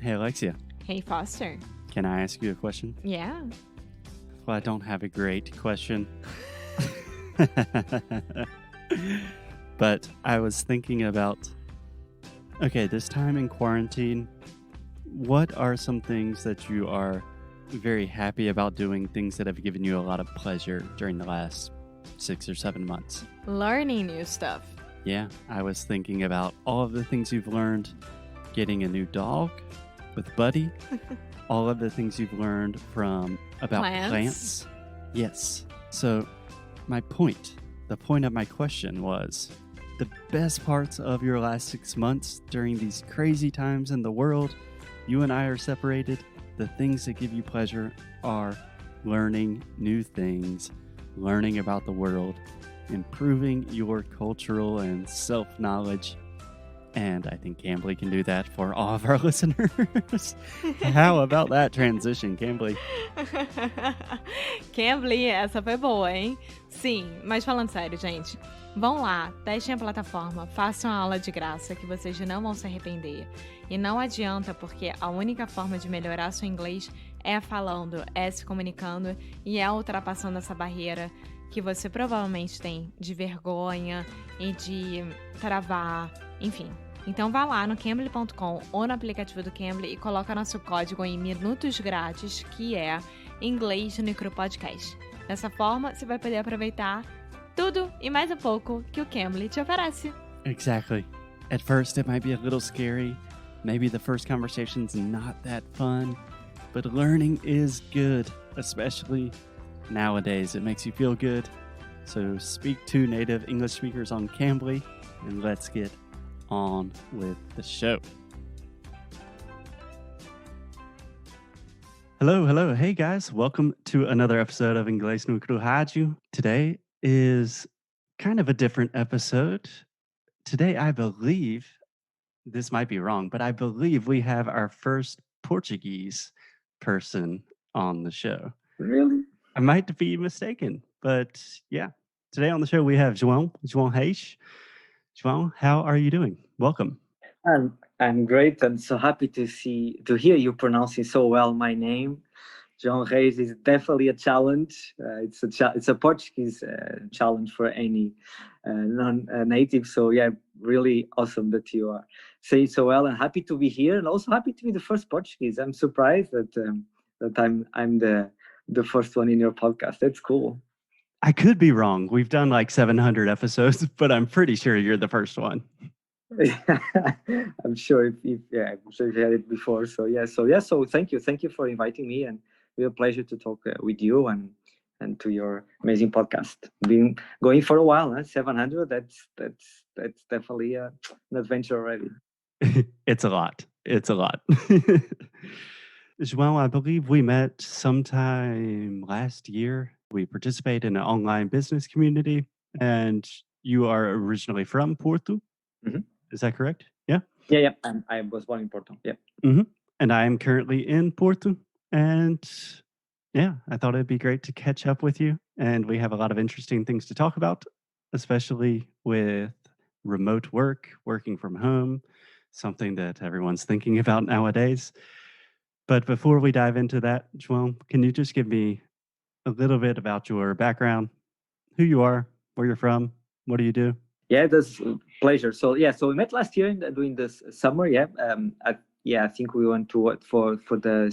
Hey, Alexia, Hey, Foster. can I ask you a question? Yeah. Well, I don't have a great question. But I was thinking about, okay, this time in quarantine, what are some things that you are very happy about doing, things that have given you a lot of pleasure during the last 6 or 7 months? Learning new stuff. Yeah, I was thinking about all of the things you've learned, getting a new dog with Buddy, all of the things you've learned about plants. Yes. So the point of my question was, the best parts of your last 6 months during these crazy times in the world, you and I are separated. The things that give you pleasure are learning new things, learning about the world, improving your cultural and self-knowledge. And I think Cambly can do that for all of our listeners. How about that transition, Cambly? Cambly, essa foi boa, hein? Sim, mas falando sério, gente, vão lá, testem a plataforma, façam a aula de graça que vocês não vão se arrepender. E não adianta, porque a única forma de melhorar seu inglês é falando, é se comunicando e é ultrapassando essa barreira que você provavelmente tem de vergonha e de travar, enfim. Então vá lá no cambly.com ou no aplicativo do Cambly e coloca nosso código em minutos grátis, que é Inglês no Cru Podcast. Dessa forma, você vai poder aproveitar tudo e mais um pouco que o Cambly te oferece. Exactly. At first it might be a little scary. Maybe the first conversation's not that fun, but learning is good, especially nowadays. It makes you feel good. So speak to native English speakers on Cambly, and let's get on with the show. Hello. Hey guys, welcome to another episode of Inglês no Cru Rádio. Today is kind of a different episode. Today, I believe, this might be wrong, but I believe we have our first Portuguese person on the show. Really? I might be mistaken, but yeah. Today on the show, we have João Reis. João, how are you doing? Welcome. I'm great and so happy to hear you pronouncing so well my name. João Reis is definitely a challenge. It's a Portuguese challenge for any non-native. So yeah, really awesome that you are saying so well, and happy to be here, and also happy to be the first Portuguese. I'm surprised that I'm the first one in your podcast. That's cool. I could be wrong. We've done like 700 episodes, but I'm pretty sure you're the first one. I'm sure if you had it before. So thank you for inviting me, and it's a pleasure to talk with you and to your amazing podcast. Been going for a while, 700. That's definitely an adventure already. It's a lot. João, I believe we met sometime last year. We participate in an online business community, and you are originally from Porto. Mm-hmm. Is that correct? Yeah. Yeah. I was born in Porto. Yeah. Mm-hmm. And I am currently in Porto, and yeah, I thought it'd be great to catch up with you. And we have a lot of interesting things to talk about, especially with remote work, working from home, something that everyone's thinking about nowadays. But before we dive into that, João, can you just give me a little bit about your background, who you are, where you're from, what do you do? Yeah, that's a pleasure. So we met last year during this summer. Yeah, I think we went to for the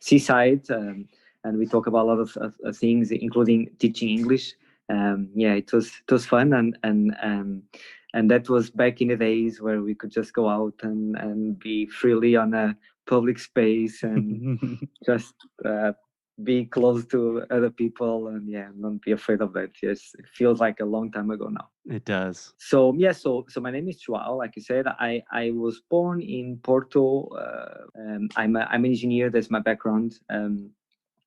seaside, and we talk about a lot of things, including teaching English. It was fun, and that was back in the days where we could just go out and be freely on a public space and just be close to other people and not be afraid of that. Yes, it feels like a long time ago now. It does. So my name is João. Like you said, I was born in Porto. I'm an engineer. That's my background. I'm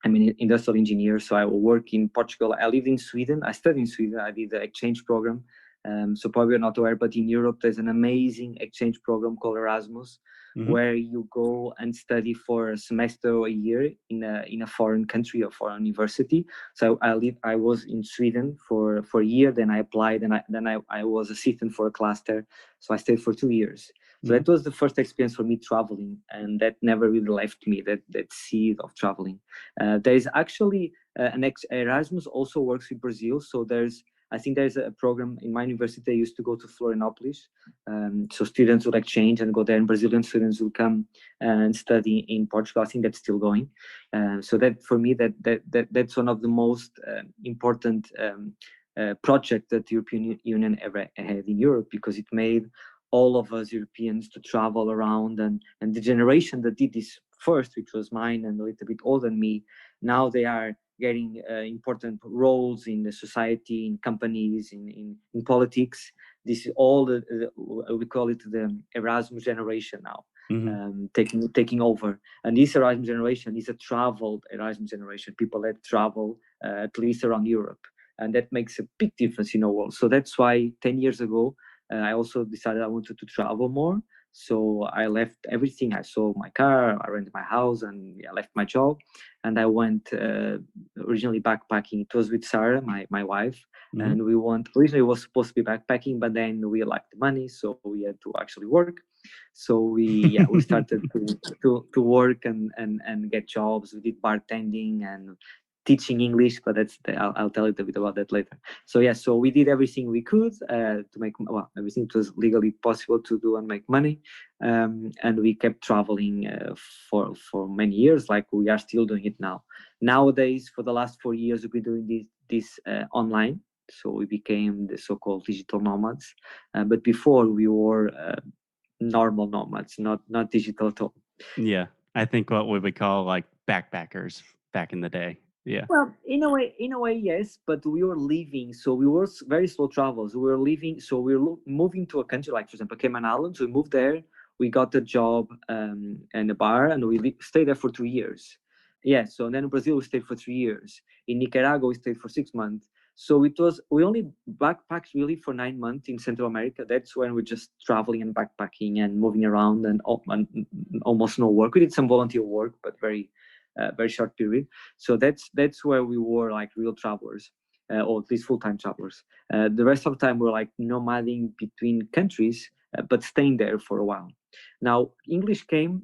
an industrial engineer, so I will work in Portugal. I lived in Sweden. I studied in Sweden. I did the exchange program. So probably you're not aware, but in Europe there's an amazing exchange program called Erasmus, mm-hmm. where you go and study for a semester or a year in a foreign country or foreign university. So I was in Sweden for a year. Then I applied, and I was assistant for a cluster. So I stayed for 2 years. So that was the first experience for me traveling, and that never really left me, that seed of traveling. There is actually Erasmus also works with Brazil. So I think there's a program in my university. I used to go to Florianopolis. So students would exchange and go there, and Brazilian students will come and study in Portugal. I think that's still going. So that for me, that's one of the most important project that the European Union ever had in Europe, because it made all of us Europeans to travel around, and the generation that did this first, which was mine and a little bit older than me, now they are getting important roles in the society, in companies, in politics. This is all we call it the Erasmus generation now. Taking over, and this Erasmus generation is a traveled Erasmus generation, people that travel at least around Europe, and that makes a big difference in our world. So that's why 10 years ago I also decided I wanted to travel more. So I left everything. I sold my car, I rented my house, and I left my job, and I went originally backpacking. It was with Sarah, my wife, and we went. Originally, it was supposed to be backpacking, but then we lacked the money, so we had to actually work. So we started to work and get jobs. We did bartending and teaching English, but I'll tell you a bit about that later. So we did everything we could to make everything it was legally possible to do and make money, and we kept traveling for many years, like we are still doing it now. Nowadays, for the last 4 years, we've been doing this online. So we became the so-called digital nomads, but before we were normal nomads, not digital at all. Yeah, I think what we would call like backpackers back in the day. Yeah. Well, in a way, yes, but we were leaving, so we were very slow travels. We were leaving, so we were moving to a country like, for example, Cayman Islands. We moved there, we got a job and a bar, and we stayed there for 2 years. Yeah, so then in Brazil we stayed for 3 years. In Nicaragua we stayed for 6 months. So we only backpacked really for 9 months in Central America. That's when we're just traveling and backpacking and moving around and almost no work. We did some volunteer work, but very short period. So that's where we were like real travelers, or at least full-time travelers. The rest of the time we're like nomading between countries, but staying there for a while. Now English came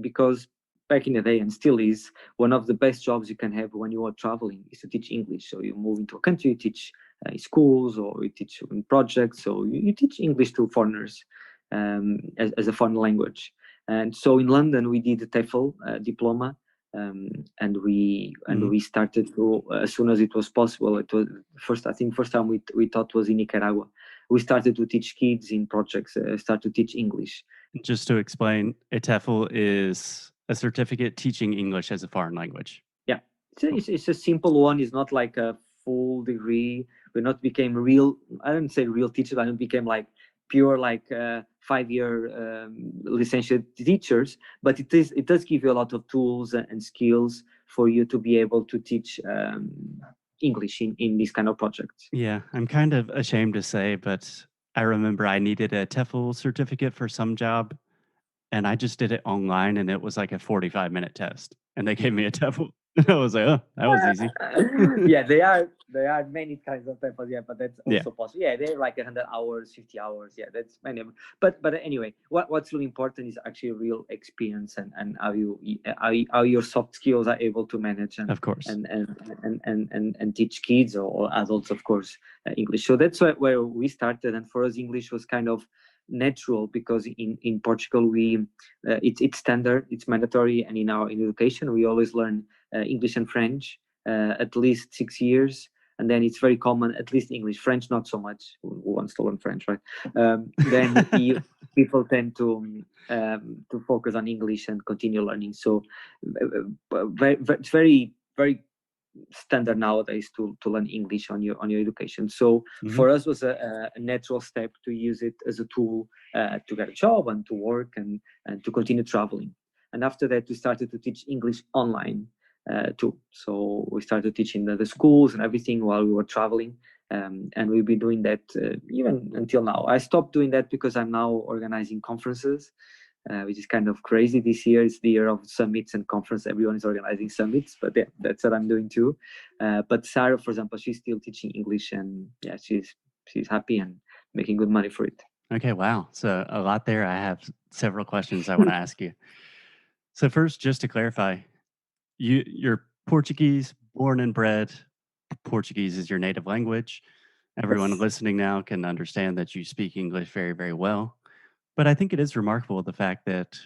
because back in the day, and still is, one of the best jobs you can have when you are traveling is to teach English. So you move into a country, you teach in schools, or you teach in projects. So you teach English to foreigners as a foreign language. And so in London we did the TEFL diploma. And we started to, as soon as it was possible. It was first time we taught was in Nicaragua. We started to teach kids in projects, start to teach English. Just to explain, a TEFL is a certificate teaching English as a foreign language. Yeah, it's a simple one. It's not like a full degree. We not became real. I don't say real teachers. But I became like pure 5-year licentiate teachers, but it does give you a lot of tools and skills for you to be able to teach English in these kind of projects. Yeah, I'm kind of ashamed to say, but I remember I needed a TEFL certificate for some job, and I just did it online, and it was like a 45-minute test, and they gave me a TEFL. I was like, oh, that was easy. Yeah, there are many kinds of TEFLs. Yeah, but that's also possible. Yeah, they're like 100 hours, 50 hours. Yeah, that's many. But anyway, what's really important is actually real experience and how your soft skills are able to manage and of course and teach kids or adults, of course, English. So that's where we started, and for us English was kind of natural, because in Portugal it's standard, it's mandatory, and in education we always learn English and French at least 6 years, and then it's very common at least English. French not so much. Who wants to learn French, right? Then people tend to focus on English and continue learning. So it's very very standard nowadays to learn English on your education. So for us was a natural step to use it as a tool to get a job and to work and to continue traveling. And after that we started to teach English online too. So we started teaching the schools and everything while we were traveling, and we've been doing that even until now. I stopped doing that because I'm now organizing conferences, which is kind of crazy. This year is the year of summits and conference. Everyone is organizing summits, but yeah, that's what I'm doing too. But Sarah, for example, she's still teaching English, and yeah, she's happy and making good money for it. Okay, wow. So a lot there. I have several questions I want to ask you. So first, just to clarify, you're Portuguese, born and bred. Portuguese is your native language. Everyone Yes. listening now can understand that you speak English very, very well. But I think it is remarkable the fact that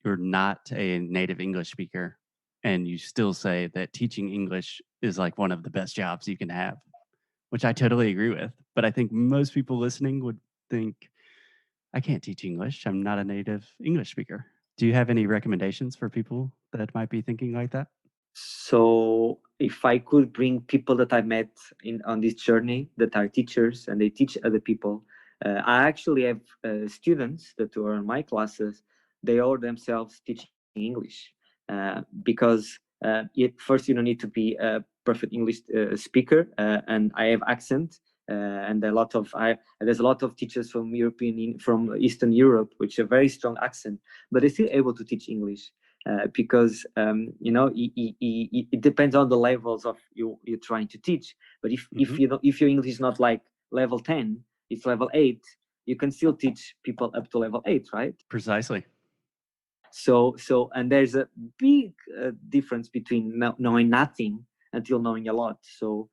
you're not a native English speaker and you still say that teaching English is like one of the best jobs you can have, which I totally agree with. But I think most people listening would think, I can't teach English. I'm not a native English speaker. Do you have any recommendations for people that might be thinking like that? So if I could bring people that I met in on this journey that are teachers and they teach other people, I actually have students that are in my classes. They all themselves teaching English because first you don't need to be a perfect English speaker, and I have accent. And there's a lot of teachers from Eastern Europe which have very strong accent, but they're still able to teach English. Because it depends on the levels of you're trying to teach. But if your English is not like level 10, it's level 8, you can still teach people up to level 8, right? Precisely. So and there's a big difference between knowing nothing until knowing a lot. So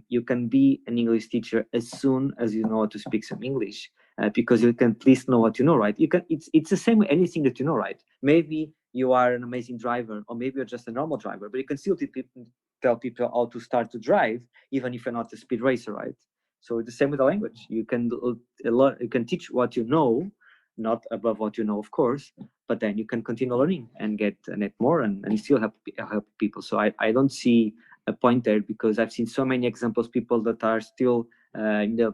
you can be an English teacher as soon as you know how to speak some English, because you can at least know what you know, right? It's the same with anything that you know, right? Maybe you are an amazing driver, or maybe you're just a normal driver, but you can still tell people how to start to drive, even if you're not a speed racer, right? So it's the same with the language. You can teach what you know, not above what you know, of course, but then you can continue learning and get more and still help people. So I don't see a point there, because I've seen so many examples, people that are still in the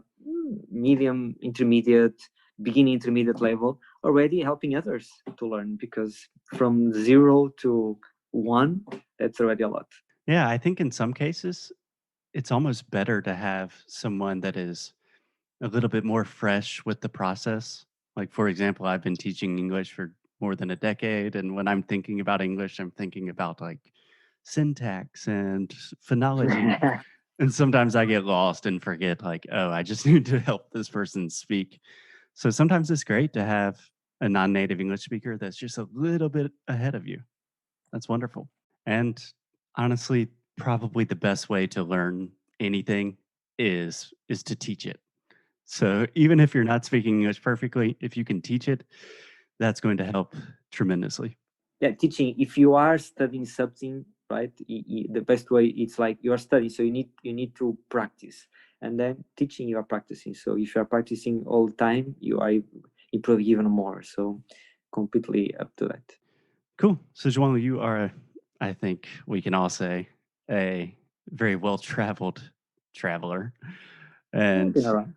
medium, intermediate, beginning intermediate level, already helping others to learn, because from 0 to 1, that's already a lot. Yeah, I think in some cases, it's almost better to have someone that is a little bit more fresh with the process. Like, for example, I've been teaching English for more than a decade. And when I'm thinking about English, I'm thinking about like syntax and phonology. And sometimes I get lost and forget, like, oh, I just need to help this person speak. So sometimes it's great to have a non native English speaker that's just a little bit ahead of you. That's wonderful. And honestly, probably the best way to learn anything is to teach it. So even if you're not speaking English perfectly, if you can teach it, that's going to help tremendously. Yeah, teaching, if you are studying something, right, the best way, it's like you are studying, so you need to practice, and then teaching, you are practicing. So if you are practicing all the time, you are improving even more. So completely up to that. Cool. So João, you are, I think we can all say, a very well traveled traveler. Yeah, And been around.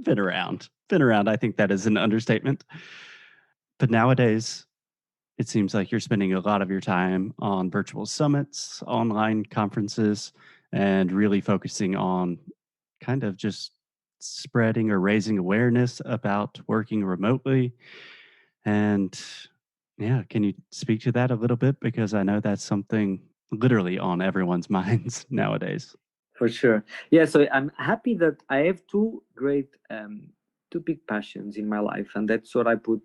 been around. Been around. I think that is an understatement. But nowadays, it seems like you're spending a lot of your time on virtual summits, online conferences, and really focusing on kind of just spreading or raising awareness about working remotely. And yeah, can you speak to that a little bit? Because I know that's something literally on everyone's minds nowadays. For sure. Yeah, so I'm happy that I have two big passions in my life, and that's what I put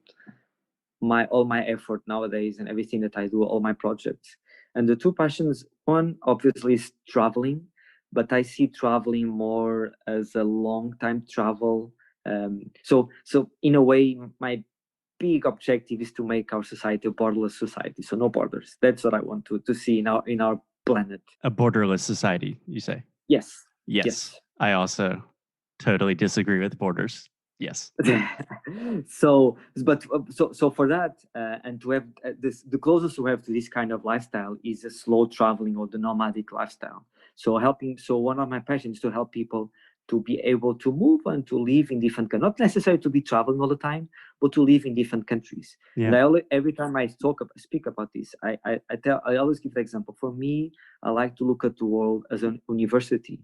my all my effort nowadays, and everything that I do, all my projects. And the two passions, one obviously is traveling, but I see traveling more as a long time travel. So in a way, my big objective is to make our society a borderless society, so no borders. That's what I want to see in our planet. A borderless society, you say? Yes. Yes. Yes. I also totally disagree with borders. Yes. So for that, and to have this, the closest we have to this kind of lifestyle is a slow traveling or the nomadic lifestyle. So one of my passions is to help people to be able to move and to live in different countries, not necessarily to be traveling all the time, but to live in different countries. Yeah. And every time I speak about this, I always give the example. For me, I like to look at the world as a university,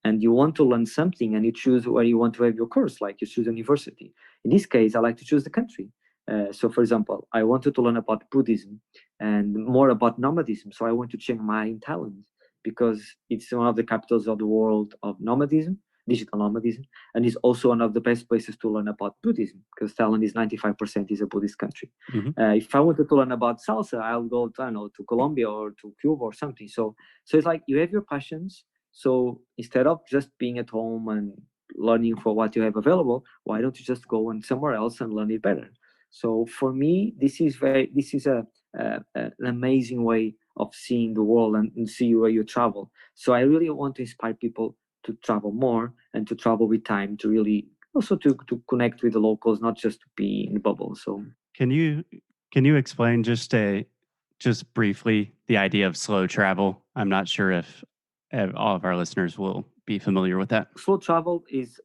and you want to learn something and you choose where you want to have your course, like you choose university. In this case, I like to choose the country. So for example, I wanted to learn about Buddhism and more about nomadism, so I went to Chiang Mai in Thailand, because it's one of the capitals of the world of nomadism, digital nomadism, and is also one of the best places to learn about Buddhism, because Thailand is 95% is a Buddhist country. If I wanted to learn about salsa, I'll go to, I don't know, to Colombia or to Cuba or something. So it's like you have your passions. So instead of just being at home and learning for what you have available, why don't you just go and somewhere else and learn it better? So for me, this is an amazing way of seeing the world and see where you travel. So I really want to inspire people to travel more and to travel with time, to really also to connect with the locals, not just to be in the bubble. So can you explain just briefly the idea of slow travel? I'm not sure if all of our listeners will be familiar with that. Slow travel is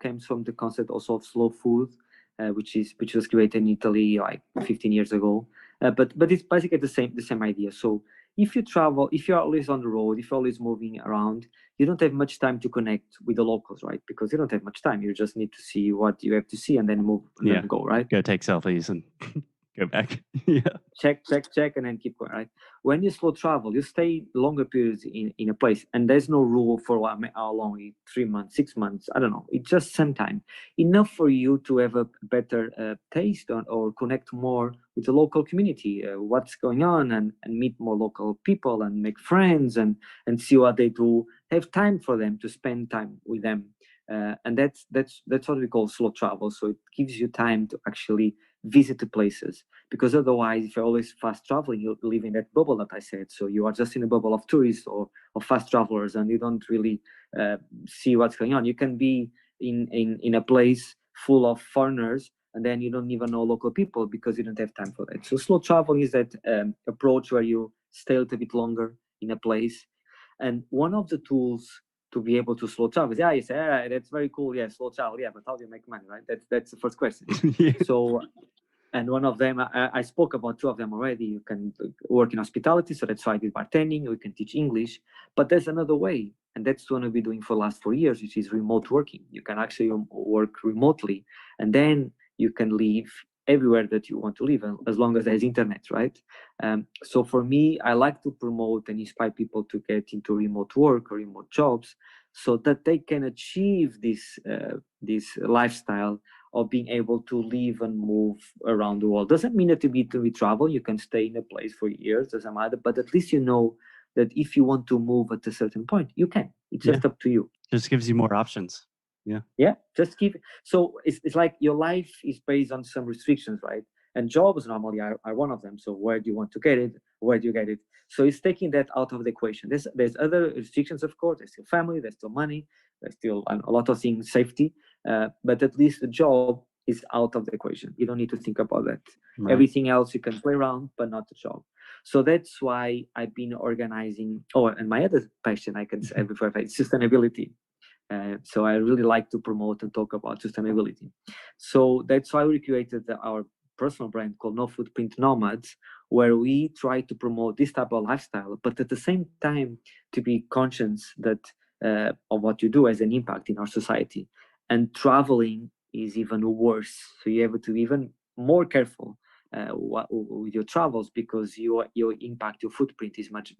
comes from the concept also of slow food, which was created in Italy like 15 years ago. But it's basically the same idea. So if you travel, if you're always on the road, if you're always moving around, you don't have much time to connect with the locals, right? Because you don't have much time. You just need to see what you have to see and then move and then go, right? Go take selfies and go back. Yeah. Check, and then keep going, right? When you slow travel, you stay longer periods in a place, and there's no rule for how long, 3 months, 6 months, I don't know. It's just some time. Enough for you to have a better taste or connect more with the local community, what's going on, and meet more local people and make friends and see what they do. Have time for them, to spend time with them. And that's what we call slow travel. So it gives you time to actually visit the places, because otherwise, if you're always fast traveling, you live in that bubble that I said. So you are just in a bubble of tourists or fast travelers, and you don't really see what's going on. You can be in a place full of foreigners, and then you don't even know local people because you don't have time for that. So slow travel is that approach where you stay a little bit longer in a place. And one of the tools to be able to slow travel, you say, all right, that's very cool, slow travel, but how do you make money, right? That's the first question. So, and one of them, I spoke about 2 of them already. You can work in hospitality, so that's why I did bartending. We can teach English, but there's another way, and that's what I've been doing for the last 4 years, which is remote working. You can actually work remotely, and then you can live everywhere that you want to live, as long as there's internet, right? So for me, I like to promote and inspire people to get into remote work or remote jobs, so that they can achieve this lifestyle of being able to live and move around the world. Doesn't mean that to be travel. You can stay in a place for years, doesn't matter. But at least you know that if you want to move at a certain point, you can. It's just up to you. Just gives you more options. Yeah. Just keep. So it's like your life is based on some restrictions, right? And jobs normally are one of them. So where do you want to get it? Where do you get it? So it's taking that out of the equation. There's other restrictions, of course. There's still family. There's still money. There's still a lot of things, safety. But at least the job is out of the equation. You don't need to think about that. Right. Everything else you can play around, but not the job. So that's why I've been organizing. Oh, and my other passion, I can say before, is sustainability. So I really like to promote and talk about sustainability. So that's why we created our personal brand called No Footprint Nomads, where we try to promote this type of lifestyle, but at the same time to be conscious that of what you do as an impact in our society. And traveling is even worse, so you have to be even more careful with your travels, because your impact, your footprint is much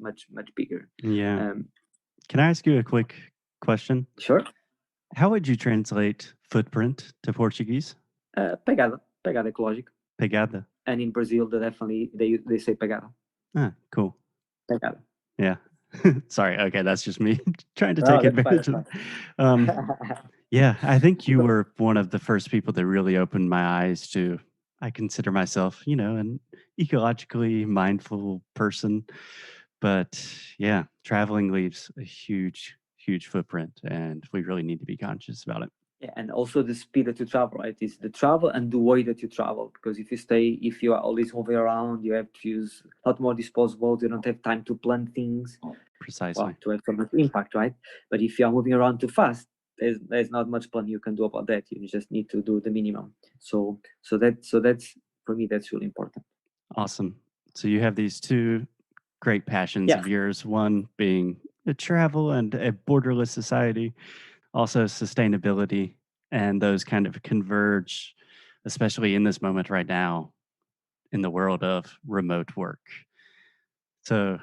bigger. Can I ask you a quick question? Sure. How would you translate footprint to Portuguese? Pegada ecológica. Pegada. And in Brazil, they say pegada. Ah, cool. Pegada. Yeah. Sorry. Okay, that's just me trying to take advantage of. Yeah, I think you were one of the first people that really opened my eyes to. I consider myself, an ecologically mindful person, but yeah, traveling leaves a huge footprint, and we really need to be conscious about it. Yeah, and also the speed that you travel, right? It's the travel and the way that you travel. Because if you are always moving around, you have to use a lot more disposables. You don't have time to plan things. Precisely. To have some impact, right? But if you are moving around too fast, there's not much plan you can do about that. You just need to do the minimum. So that's for me, that's really important. Awesome. So you have these 2 great passions of yours, one being the travel and a borderless society, also sustainability, and those kind of converge, especially in this moment right now in the world of remote work. So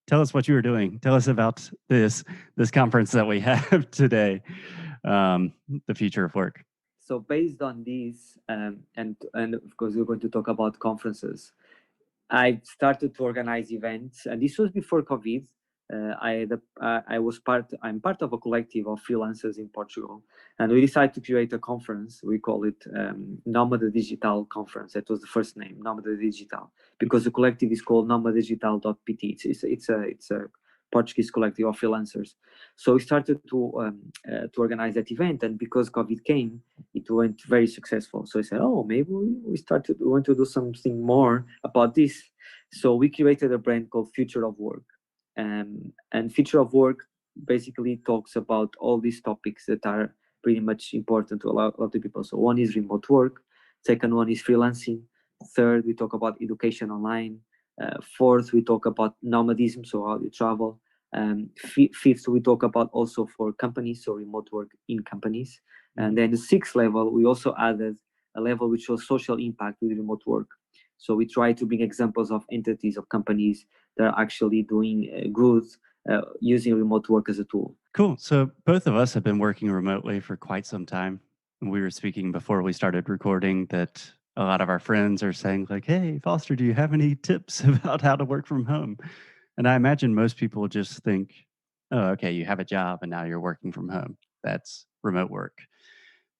tell us what you were doing. Tell us about this conference that we have today. the future of work. So based on this, and of course we're going to talk about conferences, I started to organize events, and this was before COVID. I'm part of a collective of freelancers in Portugal, and we decided to create a conference. We call it Nómada Digital Conference. That was the first name, Nómada Digital, because the collective is called nómadadigital.pt. It's a Portuguese collective of freelancers. So we started to organize that event, and because COVID came, it went very successful. So I said, oh, maybe we want to do something more about this. So we created a brand called Future of Work. And Future of Work basically talks about all these topics that are pretty much important to a lot of the people. So one is remote work. Second one is freelancing. Third, we talk about education online. Fourth, we talk about nomadism, so how you travel. Fifth, we talk about also for companies, so remote work in companies. And then the sixth level, we also added a level which was social impact with remote work. So we try to bring examples of entities, of companies that are actually doing good using remote work as a tool. Cool. So both of us have been working remotely for quite some time. We were speaking before we started recording that a lot of our friends are saying like, hey, Foster, do you have any tips about how to work from home? And I imagine most people just think, oh, okay, you have a job and now you're working from home. That's remote work.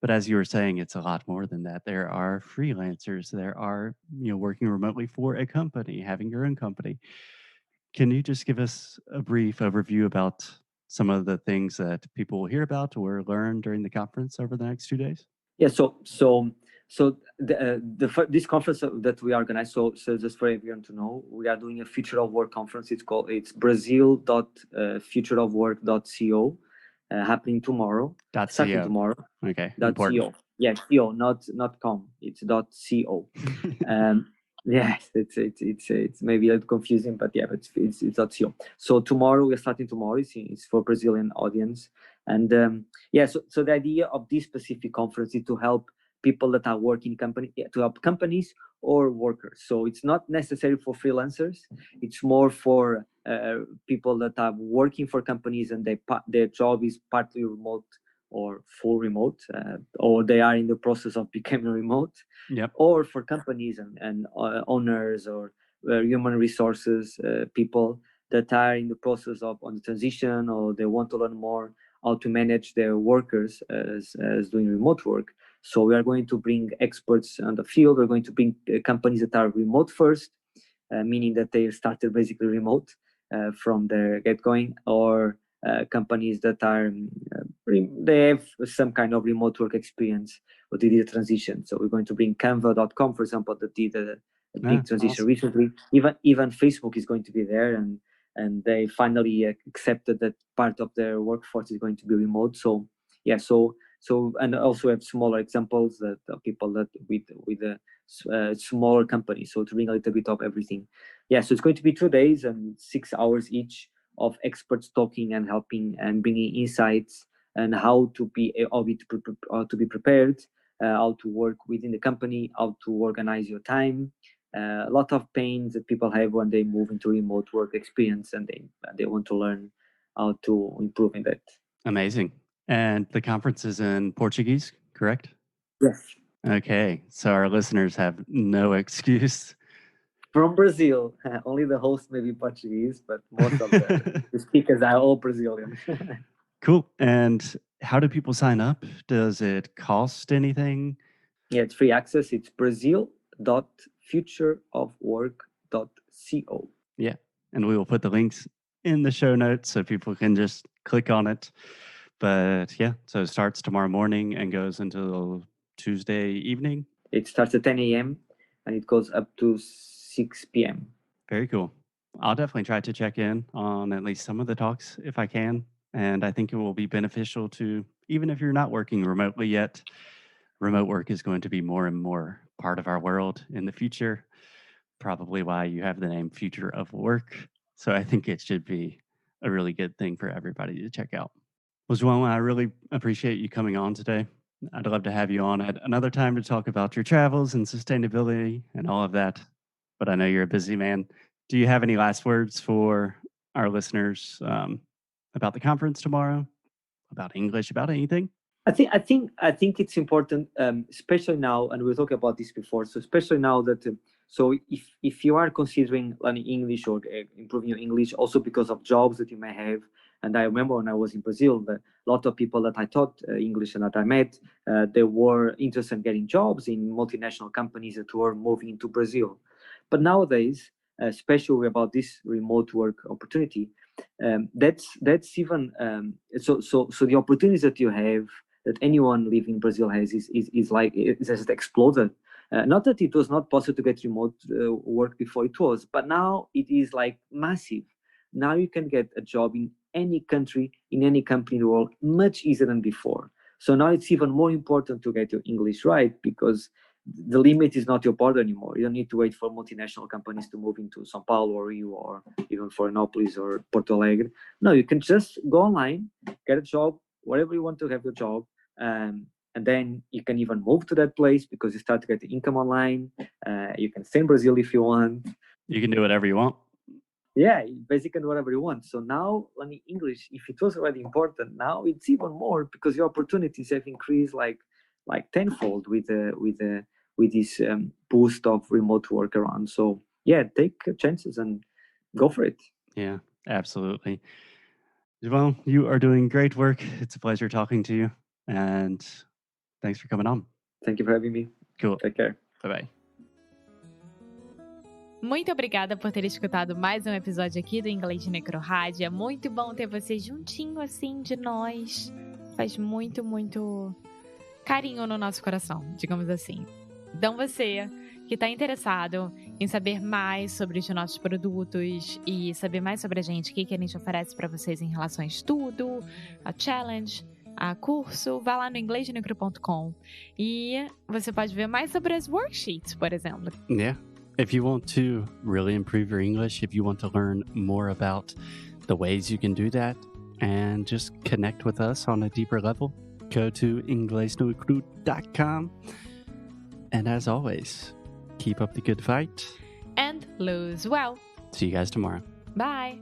But as you were saying, it's a lot more than that. There are freelancers. There are, working remotely for a company, having your own company. Can you just give us a brief overview about some of the things that people will hear about or learn during the conference over the next 2 days? Yeah. This conference that we organize. So just for everyone to know, we are doing a Future of Work conference. It's brazil.futureofwork.co, happening tomorrow. Starting tomorrow. Okay. .co. Yeah, co, not com. It's .co. Yes, it's maybe a little confusing, but yeah, but it's .co. So tomorrow we're starting tomorrow. It's for Brazilian audience, and so the idea of this specific conference is to help people that are working to help companies or workers. So it's not necessary for freelancers. It's more for people that are working for companies and their job is partly remote or full remote, or they are in the process of becoming remote. Yep. Or for companies and owners or human resources people that are in the process of on the transition, or they want to learn more how to manage their workers as doing remote work. So we are going to bring experts on the field. We're going to bring companies that are remote first, meaning that they started basically remote from their get-going, or companies that are they have some kind of remote work experience, but they did a transition. So we're going to bring Canva.com, for example, that did a big transition awesome. recently. Even Facebook is going to be there, and they finally accepted that part of their workforce is going to be remote. So yeah, so and also have smaller examples that people that with a smaller companies. So to bring a little bit of everything. Yeah, so it's going to be 2 days and 6 hours each of experts talking and helping and bringing insights and how to be prepared, how to work within the company, how to organize your time. A lot of pains that people have when they move into remote work experience, and they want to learn how to improve in that. Amazing. And the conference is in Portuguese, correct? Yes. Okay. So our listeners have no excuse. From Brazil, only the host may be Portuguese, but most of the speakers are all Brazilian. Cool. And how do people sign up? Does it cost anything? Yeah, it's free access. It's brazil.futureofwork.co. Yeah. And we will put the links in the show notes so people can just click on it. But yeah, so it starts tomorrow morning and goes until Tuesday evening. It starts at 10 a.m. and it goes up to 6 p.m. Very cool. I'll definitely try to check in on at least some of the talks if I can. And I think it will be beneficial to, even if you're not working remotely yet, remote work is going to be more and more part of our world in the future. Probably why you have the name Future of Work. So I think it should be a really good thing for everybody to check out. Well, João, I really appreciate you coming on today. I'd love to have you on at another time to talk about your travels and sustainability and all of that. But I know you're a busy man. Do you have any last words for our listeners about the conference tomorrow, about English, about anything? I think it's important, especially now, and we were talking about this before. So especially now that, so if you are considering learning English or improving your English, also because of jobs that you may have. And I remember when I was in Brazil, a lot of people that I taught English and that I met, they were interested in getting jobs in multinational companies that were moving into Brazil. But nowadays, especially about this remote work opportunity, that's even so the opportunities that you have, that anyone living in Brazil has, is like it has exploded. Not that it was not possible to get remote work before it was, but now it is like massive. Now you can get a job in any country, in any company in the world, much easier than before. So now it's even more important to get your English right, because the limit is not your border anymore. You don't need to wait for multinational companies to move into São Paulo or Rio or even Florianopolis or Porto Alegre. No, you can just go online, get a job wherever you want to have your job, and then you can even move to that place because you start to get the income online. You can stay in Brazil if you want. You can do whatever you want. Yeah, basically whatever you want. So now learning English, if it was already important, now it's even more, because your opportunities have increased like tenfold with this boost of remote work around. So yeah, take chances and go for it. Yeah, absolutely. João, you are doing great work. It's a pleasure talking to you, and thanks for coming on. Thank you for having me. Cool. Take care. Bye-bye. Muito obrigada por ter escutado mais um episódio aqui do Inglês de Necrorádio. É muito bom ter você juntinho assim de nós. Faz muito, muito carinho no nosso coração, digamos assim. Então você que está interessado em saber mais sobre os nossos produtos e saber mais sobre a gente, o que a gente oferece para vocês em relação a estudo, a challenge, a curso, vá lá no inglesdenecro.com e você pode ver mais sobre as worksheets, por exemplo. Yeah. If you want to really improve your English, if you want to learn more about the ways you can do that and just connect with us on a deeper level, go to inglesdenecro.com. And as always, keep up the good fight. And lose well. See you guys tomorrow. Bye.